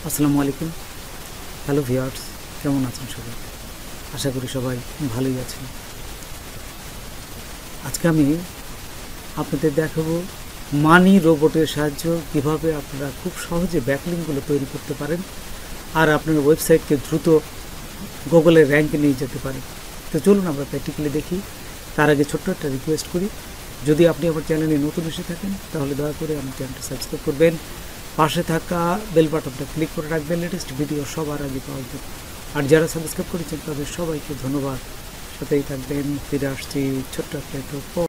আসসালামু আলাইকুম। Hello viewers, কেমন আছেন সবাই? আশা করি সবাই ভালোই আছেন। আজকে আমি আপনাদের দেখাবো মানি রোবটের সাহায্য কিভাবে আপনারা খুব সহজে ব্যাকলিংকগুলো তৈরি করতে পারেন আর আপনার ওয়েবসাইটকে দ্রুত গুগলের র্যাঙ্কে নিয়ে যেতে পারেন। তো চলুন আমরা প্র্যাকটিক্যালি দেখি। তার আগে ছোট্ট একটা রিকোয়েস্ট করি, যদি আপনি আমার চ্যানেলে নতুন এসে থাকেন তাহলে দয়া করে আমার চ্যানেলটা সাবস্ক্রাইব করবেন, পাশে থাকা বেল বাটনটা ক্লিক করে রাখবেন লেটেস্ট ভিডিও সবার আগে পাওয়ার জন্য। আর যারা সাবস্ক্রাইব করেছেন তাদের সবাইকে ধন্যবাদ। সাথেই থাকবেন। ফিরে আসছি ছোট্ট একটা পর।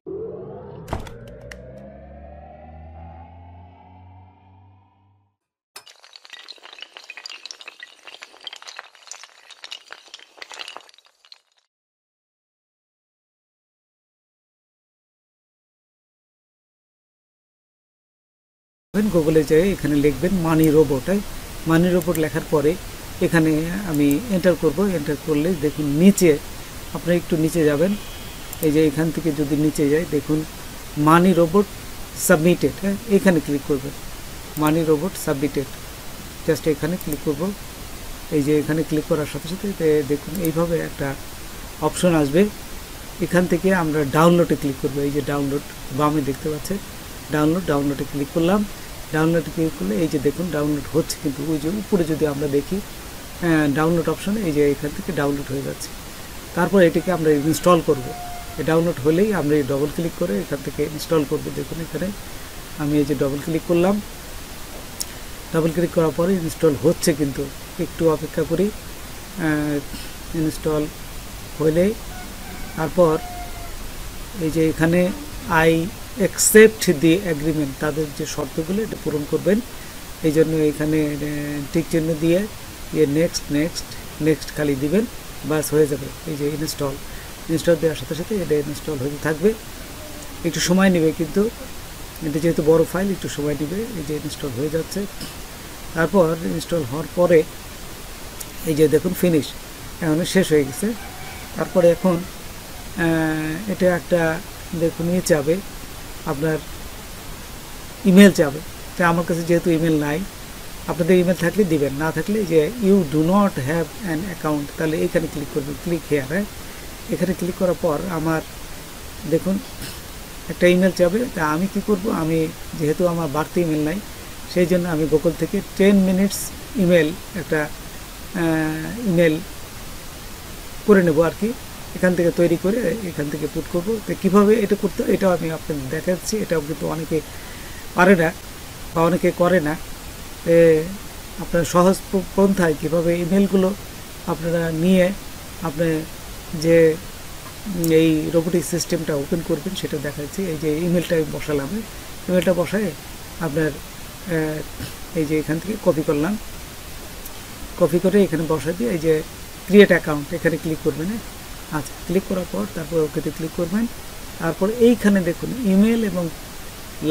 গুগলে যেয়ে এখানে লিখবেন মানি রোবট। মানি রোবট লেখার পরে এখানে আমি এন্টার করব। এন্টার করলে দেখুন নিচে, আপনি একটু নিচে যাবেন। এই যে এখান থেকে যদি নিচে যাই দেখুন মানি রোবট সাবমিটেড, এখানে ক্লিক করবেন। মানি রোবট সাবমিটেড, জাস্ট এখানে ক্লিক করব। এই যে এখানে ক্লিক করার সাথে সাথে দেখুন এইভাবে একটা অপশন আসবে। এখান থেকে আমরা ডাউনলোডে ক্লিক করব। এই যে ডাউনলোড বামে দেখতে পাচ্ছেন, ডাউনলোডে ক্লিক করলাম। ডাউনলোডে ক্লিক করলে এই যে দেখুন ডাউনলোড হচ্ছে, কিন্তু ওই যে উপরে যদি আমরা দেখি ডাউনলোড অপশনে এই যে এখান থেকে ডাউনলোড হয়ে যাচ্ছে। তারপর এটিকে আমরা ইনস্টল করব। ডাউনলোড হলেই আমরা ডবল ক্লিক করে এখান থেকে ইনস্টল করব। দেখুন এখানে আমি এই যে ডবল ক্লিক করলাম। ডবল ক্লিক করার পরে ইনস্টল হচ্ছে, কিন্তু একটু অপেক্ষা করি। ইনস্টল হলেই তারপর এই যে এখানে আই অ্যাকসেপ্ট দি এগ্রিমেন্ট, তাদের যে শর্তগুলো এটা পূরণ করবেন। এই জন্য এখানে টিক চিহ্ন দিয়ে নেক্সট নেক্সট নেক্সট খালি দিবেন, বাস হয়ে যাবে। এই যে ইনস্টল দেওয়ার সাথে সাথে এটা ইনস্টল হতে থাকবে। একটু সময় নেবে, কিন্তু এটা যেহেতু বড় ফাইল একটু সময় নেবে। এই যে ইনস্টল হয়ে যাচ্ছে। তারপর ইনস্টল হওয়ার পরে এই যে দেখুন ফিনিশ, এখন শেষ হয়ে গেছে। তারপরে এখন এটা একটা দেখুন চাবে, আপনার ইমেল চাবে। তো আমার কাছে যেহেতু ইমেল নাই, আপনাদের ইমেল থাকলে দিবেন, না থাকলে যে you do not have an account, তাহলে এখানে ক্লিক করবেন। ক্লিক হেয়ার, এখানে ক্লিক করার পর আমার দেখুন একটা ইমেল চাবে। তা আমি কি করব, আমি যেহেতু আমার বাড়তি ইমেল নাই সেই জন্য আমি গুগল থেকে 10 মিনিটস ইমেল একটা ইমেল করে নেব আর কি। এখান থেকে তৈরি করে এখান থেকে পুট করব। তো কীভাবে এটা করতে হয় এটাও আমি আপনাদের দেখাচ্ছি। এটাও কিন্তু অনেকে পারে না বা অনেকে করে না। আপনার সহজ পন্থায় কীভাবে ইমেলগুলো আপনারা নিয়ে আপনি যে এই রোবোটিক সিস্টেমটা ওপেন করবেন সেটা দেখাচ্ছি। এই যে ইমেলটা বসালাম, ইমেলটা বসায় আপনার এই যে এখান থেকে কপি করলাম, কপি করে এখানে বসা দিয়ে এই যে ক্রিয়েট অ্যাকাউন্ট এখানে ক্লিক করবেন। আচ্ছা, ক্লিক করার পর তারপর ওকেতে ক্লিক করবেন। তারপর এইখানে দেখুন ইমেল এবং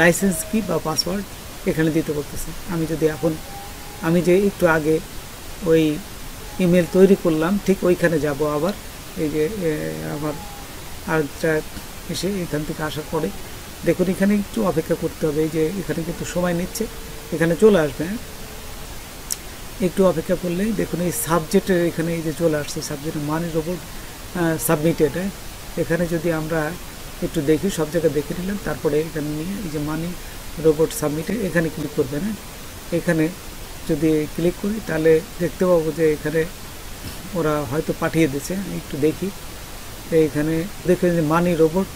লাইসেন্স কি বা পাসওয়ার্ড এখানে দিতে বলতেছে। আমি যদি এখন আমি যে একটু আগে ওই ইমেল তৈরি করলাম ঠিক ওইখানে যাব আবার। এই যে আমার আরেকটা এসে এখান থেকে আসার পরে দেখুন এখানে একটু অপেক্ষা করতে হবে। এই যে এখানে কিন্তু সময় নিচ্ছে, এখানে চলে আসবে। একটু অপেক্ষা করলেই দেখুন এই সাবজেক্টের এখানে এই যে চলে আসছে, সাবজেক্টের মানি রোবট সাবমিটেড। এখানে যদি আমরা একটু দেখি, সব জায়গায় দেখে নিলাম। তারপরে এখানে নিয়ে এই যে মানি রোবট সাবমিটেড এখানে ক্লিক করবেন। এখানে যদি ক্লিক করি তাহলে দেখতে পাবো যে এখানে ওরা হয়তো পাঠিয়ে দিয়েছে। একটু দেখি, এইখানে দেখবেন যে মানি রোবট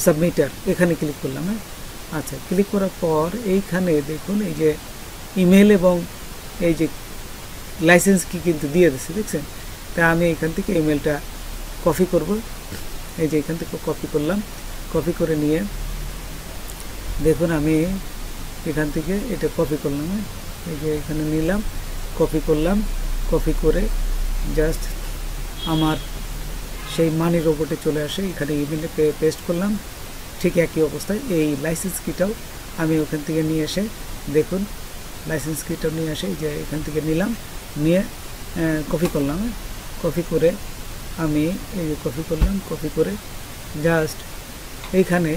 সাবমিটার এখানে ক্লিক করলাম। আচ্ছা, ক্লিক করার পর এইখানে দেখুন এই যে ইমেল এবং এই যে লাইসেন্স কি কিন্তু দিয়ে দিচ্ছে, দেখছেন। তা আমি এখান থেকে ইমেলটা কপি করব। এই যে এখান থেকে কপি করলাম, কপি করে নিয়ে দেখুন আমি এখান থেকে এটা কপি করলাম। এই যে এখানে নিলাম, কপি করলাম, কপি করে জাস্ট আমার সেই মানি রোবটে চলে আসে। এখানে ইমেলে পেস্ট করলাম। ঠিক একই অবস্থায় এই লাইসেন্স কিটাও আমি ওখান থেকে নিয়ে এসে দেখুন লাইসেন্স কিটাও নিয়ে আসে যে এখান থেকে নিলাম, নিয়ে কপি করলাম। কপি করে আমি এই যে কপি করলাম, কপি করে জাস্ট এইখানে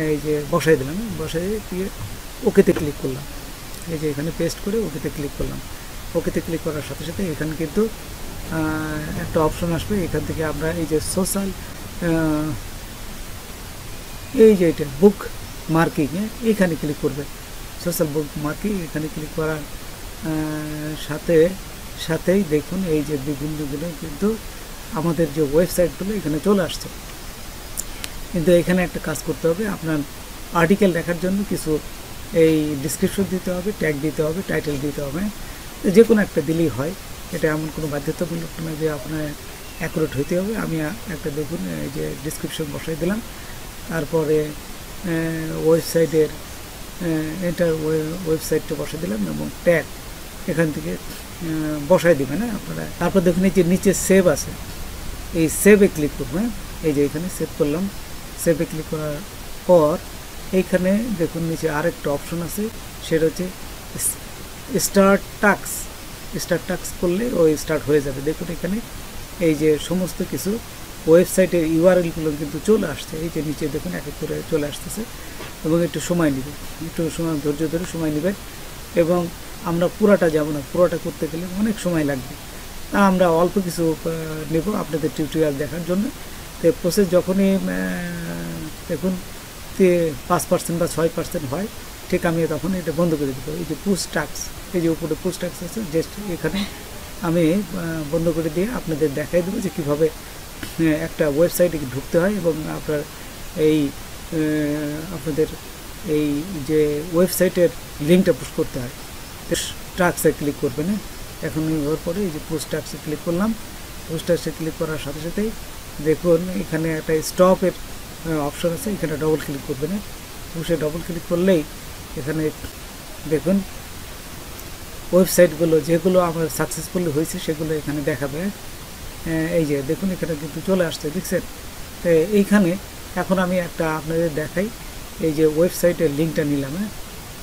এই যে বসাই দিলাম, বসাই দিয়ে ওকেতে ক্লিক করলাম। এই যে এখানে পেস্ট করে ওকেতে ক্লিক করলাম। ওকেতে ক্লিক করার সাথে সাথে এখানে কিন্তু একটা অপশন আসবে, এখান থেকে আমরা এই যে সোশ্যাল এই যে এটা বুক মার্কিং এখানে ক্লিক করবে। সোশ্যাল বুক মার্কিং এখানে ক্লিক করার সাথেই দেখুন এই যে বিভিন্নগুলো কিন্তু আমাদের যে ওয়েবসাইটগুলো এখানে চলে আসছে। কিন্তু এখানে একটা কাজ করতে হবে, আপনার আর্টিকেল লেখার জন্য কিছু এই ডিসক্রিপশন দিতে হবে, ট্যাগ দিতে হবে, টাইটেল দিতে হবে, যে কোনো একটা দিলেই হয়। এটা এমন কোনো বাধ্যতামূলক না যে আপনার অ্যাকুরেট হইতে হবে। আমি একটা দেখুন এই যে ডিসক্রিপশন বসাই দিলাম, তারপরে ওয়েবসাইটের এটার ওয়েবসাইটটা বসাই দিলাম এবং ট্যাগ এখান থেকে বসাই দেবেন আপনারা। তারপর দেখুন এই যে নিচে সেভ আছে, এই সেভে ক্লিক করবেন। এই যে এখানে সেভ করলাম। সেভে ক্লিক করার পর এইখানে দেখুন নিচে আরেকটা অপশন আছে, সেটা হচ্ছে স্টার্ট টাস্ক। স্টার্ট টাস্ক করলে ওই স্টার্ট হয়ে যাবে। দেখুন এখানে এই যে সমস্ত কিছু ওয়েবসাইটের ইউআরএলগুলো কিন্তু চলে আসছে। এই যে নিচে দেখুন এক এক করে চলে আসতেছে এবং একটু সময় নেবে, একটু সময় ধৈর্য ধরে সময় নেবেন। এবং আমরা পুরাটা যাব না, পুরাটা করতে গেলে অনেক সময় লাগবে। তা আমরা অল্প কিছু নেব আপনাদের টিউটোরিয়াল দেখার জন্য। তো প্রসেস যখনই দেখুন 5% বা 6% হয়, ঠিক আমি তখন এটা বন্ধ করে দেবো। এই যে পুশ টাস্ক, এই যে উপরে পুশ টাস্ক আছে, জাস্ট এখানে আমি বন্ধ করে দিয়ে আপনাদের দেখাই দেবো যে কীভাবে একটা ওয়েবসাইটে ঢুকতে হয় এবং আপনার এই আপনাদের এই যে ওয়েবসাইটের লিঙ্কটা পুশ করতে হয়। টাস্কে ক্লিক করবেন। এখন হওয়ার পরে এই যে পুশ টাস্কে ক্লিক করলাম। পুশ টাস্কে ক্লিক করার সাথে সাথেই দেখুন এখানে একটা স্টপের অপশন আছে, এখানে ডবল ক্লিক করবেন। পুশে ডবল ক্লিক করলেই এখানে দেখুন ওয়েবসাইটগুলো যেগুলো আমার সাকসেসফুলি হয়েছে সেগুলো এখানে দেখাবে। এই যে দেখুন এখানে কিন্তু চলে আসছে, দেখছেন। তো এইখানে এখন আমি একটা আপনাদের দেখাই, এই যে ওয়েবসাইটের লিঙ্কটা নিলাম,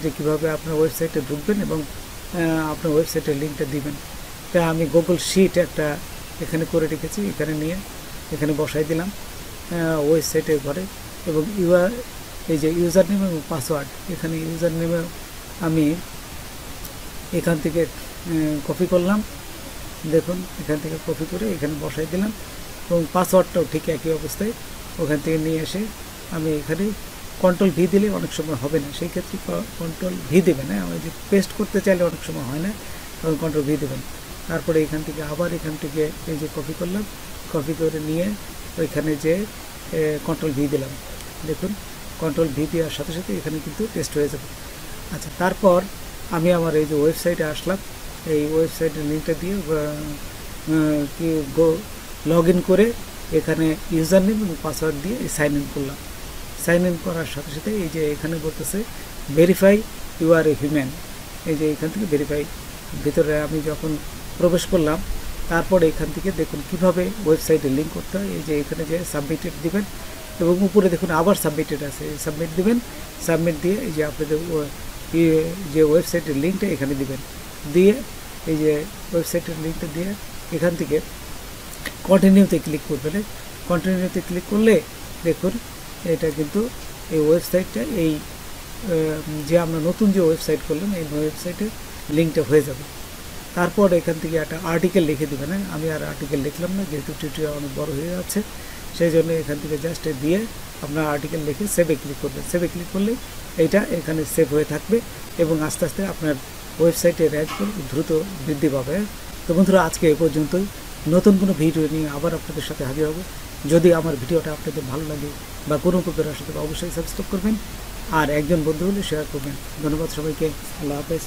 যে কীভাবে আপনার ওয়েবসাইটে ঢুকবেন এবং আপনার ওয়েবসাইটের লিঙ্কটা দিবেন। তা আমি গুগল শিট একটা এখানে করে রেখেছি, এখানে নিয়ে এখানে বসাই দিলাম ওয়েবসাইটের ঘরে। এবং এই যে ইউজার নেম এবং পাসওয়ার্ড, এখানে ইউজার নেমে আমি এখান থেকে কপি করলাম। দেখুন এখান থেকে কপি করে এখানে বসাই দিলাম এবং পাসওয়ার্ডটাও ঠিক একই অবস্থায় ওখান থেকে নিয়ে এসে আমি এখানে কন্ট্রোল ভি দিলে অনেক সময় হবে না, সেই ক্ষেত্রে কন্ট্রোল ভি দেবেন। আমি যে পেস্ট করতে চাইলে অনেক সময় হয় না, তখন কন্ট্রোল ভি দেবেন। তারপরে এখান থেকে আবার এখান থেকে এই যে কপি করলাম, কপি করে নিয়ে ওইখানে যে কন্ট্রোল ভি দিলাম। দেখুন কন্ট্রোল ভি দেওয়ার সাথে সাথে এখানে কিন্তু পেস্ট হয়ে যাবে। আচ্ছা, তারপর আমি আমার এই যে ওয়েবসাইটে আসলাম, এই ওয়েবসাইটের লিঙ্কটা দিয়ে লগ ইন করে এখানে ইউজার নেম এবং পাসওয়ার্ড দিয়ে সাইন ইন করলাম। সাইন ইন করার সাথে সাথে এই যে এখানে বলতেছে verify you are a human. এই যে এখান থেকে ভেরিফাই ভিতরে আমি যখন প্রবেশ করলাম, তারপরে এখান থেকে দেখুন কিভাবে ওয়েবসাইটে লিঙ্ক করতে হয়। এই যে এখানে যে সাবমিটেড দিবেন এবং উপরে দেখুন আবার সাবমিটেড আছে, সাবমিট দিবেন। সাবমিট দিয়ে এই যে আপনাদের যে ওয়েবসাইটের লিঙ্কটা এখানে দিবেন, দিয়ে এই যে ওয়েবসাইটের লিঙ্কটা দিয়ে এখান থেকে কন্টিনিউতে ক্লিক করবেন। কন্টিনিউতে ক্লিক করলে দেখুন এটা কিন্তু এই ওয়েবসাইটটা এই যে আমরা নতুন যে ওয়েবসাইট করলাম এই ওয়েবসাইটের লিঙ্কটা হয়ে যাবে। তারপর এখান থেকে একটা আর্টিকেল লিখে দেবেন। আমি আর আর্টিকেল লিখলাম না, যেহেতু টিউটোরিয়াল অনেক বড় হয়ে যাচ্ছে, সেই জন্য এখান থেকে জাস্ট দিয়ে আপনার আর্টিকেল লিখে সেভে ক্লিক করবেন। সেভে ক্লিক করলে এইটা এখানে সেভ হয়ে থাকবে এবং আস্তে আস্তে আপনার ওয়েবসাইটের র্যাঙ্ক দ্রুত বৃদ্ধি পাবে। তো বন্ধুরা, আজকে এ পর্যন্তই। নতুন কোনো ভিডিও নিয়ে আবার আপনাদের সাথে হাজির হব। যদি আমার ভিডিওটা আপনাদের ভালো লাগে বা কোনো উপকার আসে তবে অবশ্যই সাবস্ক্রাইব করবেন আর একজন বন্ধু হলে শেয়ার করবেন। ধন্যবাদ সবাইকে। আল্লাহ হাফেজ।